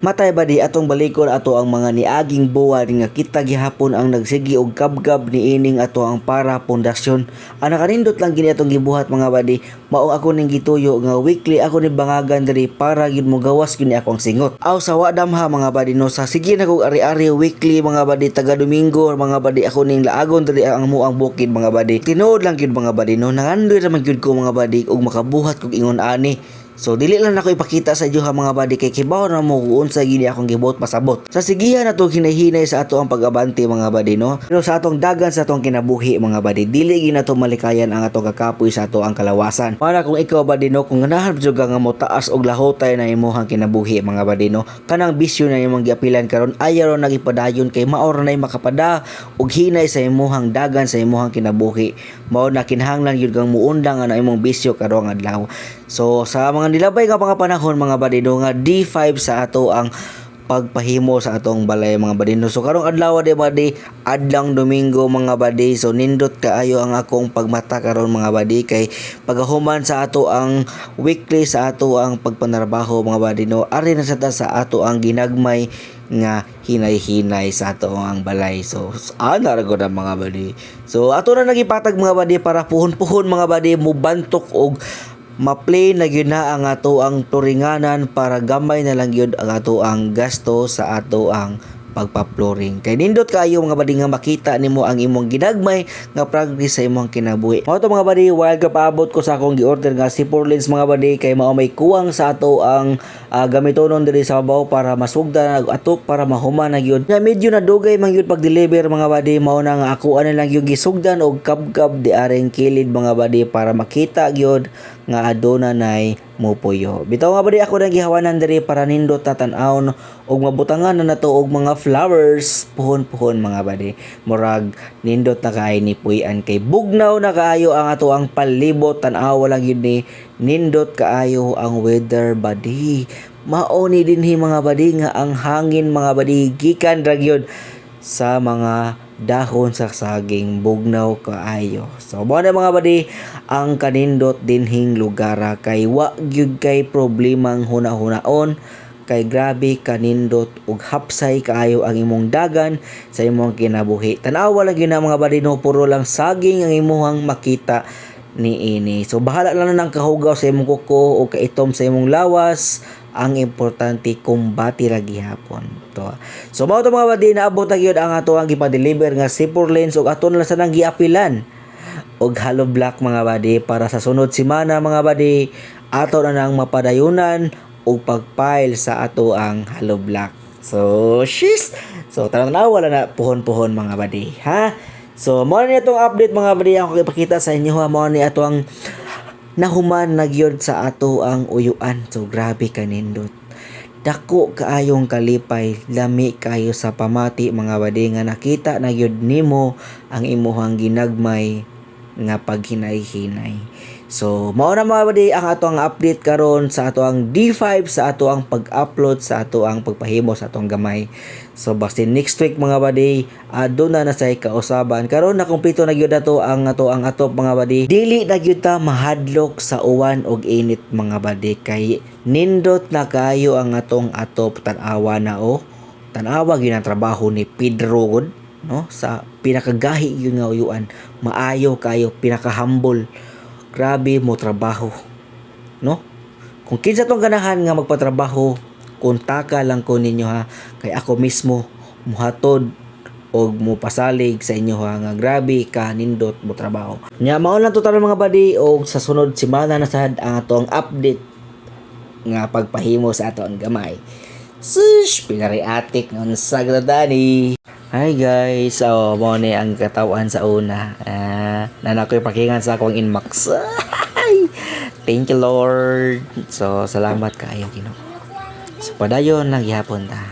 Matay ba di atong balikon ato ang mga niaging buwan nga kita gihapon ang nagsigi og kabgab niining ato ang para pundasyon. Ana kanindot lang gini atong gibuhat mga badi. Mao ako ning gituyo nga weekly ako ni bangagan diri para gyud mo gawas gyud ni akong singot. Aw sa wadam ha mga badi no sa sige na kog ari-ari weekly mga badi taga Domingo mga badi ako ning laagon diri ang muang bukid mga badi. Tinuod lang gyud mga badi no nangandoy ra man gyud ko mga badi og makabuhat kog ingon ani. So dili lang ako ipakita sa inyo ha mga badi kay kibaw na mo kung unsa gini akong gibuot pasabot. Sa sigihan nato hinahinay sa ato ang pag-abante mga badi no. Pero sa atong dagan sa atong kinabuhi mga badi dili gyud nato malikayan ang atong kakapoy sa ato ang kalawasan. Para kung ikaw badi no kung ganahan jud nga mo taas og lahotay na imong kinabuhi mga badi no. Kanang bisyo na imong giapilan karon ayaw ra nagipadayon kay maor nay makapada og hinay sa imong dagan sa imong kinabuhi. Mao na kinahanglan gyud kang muundang ang imong bisyo karong adlaw. So sa mga nilabay nga mga panahon mga badino nga D5 sa ato ang pagpahimo sa atong balay mga badino. So karong adlaw di badi adlang Domingo mga badi. So nindot kaayo ang akong pagmata karon mga badi kay pagahuman sa ato ang weekly sa ato ang pagpanarbaho mga badino. Ari na sa ato ang ginagmay nga hinay-hinay sa ato ang balay. So ana ra gud mga badi. So ato na nagipatag mga badi para puhon-puhon mga badi mo bantok og ma-play na gyud na ang ato ang turinganan para gamay na lang gyud ang ato ang gasto sa ato ang pagpa-flooring. Kay nindot kaayo mga badi nga makita nimo ang imong ginagmay nga progress sa imong kinabuhi. Mao to mga badi while kapaabot ko sa akong gi-order nga si Porlins mga badi kay mao may kuwang sa ato ang gamitonon diri sa babaw para masugdan atok para mahuman na gyud. Nga medyo nadugay man gyud pag-deliver mga badi mao na nga ako ana lang yung gisugdan og kabgab di aring kilid mga badi para makita gyud nga aduna nay mupuyo. Bitaw nga badi ako nang gihawanan diri para nindot tatan-awon og mabutangan na nato og mga flowers puhon-puhon mga badi. Murag nindot na kay ni puy-an kay bugnaw na kaayo ang ato ang palibot tan-aw lang yun ni nindot kaayo ang weather badi. Mao ni dinhi mga badi nga ang hangin mga badi gikan ra gyud sa mga dahon sa saging bugnaw kaayo. So mo na mga badi ang kanindot dinhing lugar kay wa gyud kay problemang huna-hunaon kay grabe kanindot ug hapsay kaayo ang imong dagan sa imong kinabuhi. Tan-awa lang gyud na mga badi no puro lang saging ang imong makita niini. So bahala lang nang kahugaw sa imong kuko o kaitom sa imong lawas. Ang importante kumbati ra gihapon to. So mao to mga badi naabot na gyud ang ato ang gipa-deliver nga si Porlins ug aton lang sa nang giapilan og hollow block mga badi para sa sunod semana mga badi ato na nang mapadayunan og pagpile sa ato ang hollow block. So shiz. So tanaw wala na puhon-puhon mga badi ha. So mao ni atong update mga badi ako ipakita sa inyo ha. Mao ni ato ang nahuman na gyud sa ato ang uyuan. So grabe kanindot. Dako kaayong kalipay, lami kayo sa pamati mga badi nga nakita na gyud nimo ang imuhang ginagmay nga paghinay-hinay. So mao na mga badi ang ato ang update karon sa ato ang D5 sa ato ang pag-upload sa ato ang pagpahimo sa atong gamay. So basta next week mga badi adto na say kausaban karon na kumpleto na gyud ato ang atop mga badi. Dili na gyud ta mahadlok sa uwan og init mga badi kay nindot na kayo ang atong atop tan-awa na o tan-awa gyud ang trabaho ni Pedro gud no sa pinakagahi gyud nga uyuan. Maayo kayo pinaka-humble. Grabe mo trabaho no kung kinsa tong ganahan nga magpatrabaho kontaka lang ko ninyo ha kay ako mismo muhatod og mo pasalig sa inyo ha nga grabe ka nindot mo trabaho nya mao lang total mga badi og sa sunod semana na sad ang atong update nga pagpahimo sa ato ang gamay. Sush pinariatik ng sagradani. Hi guys, so mo ni ang katawan sa una. Nanakoy pakingan sa akong inmax. Thank you Lord. So salamat kaayo Ginoo. So padayon lang gihapon ta.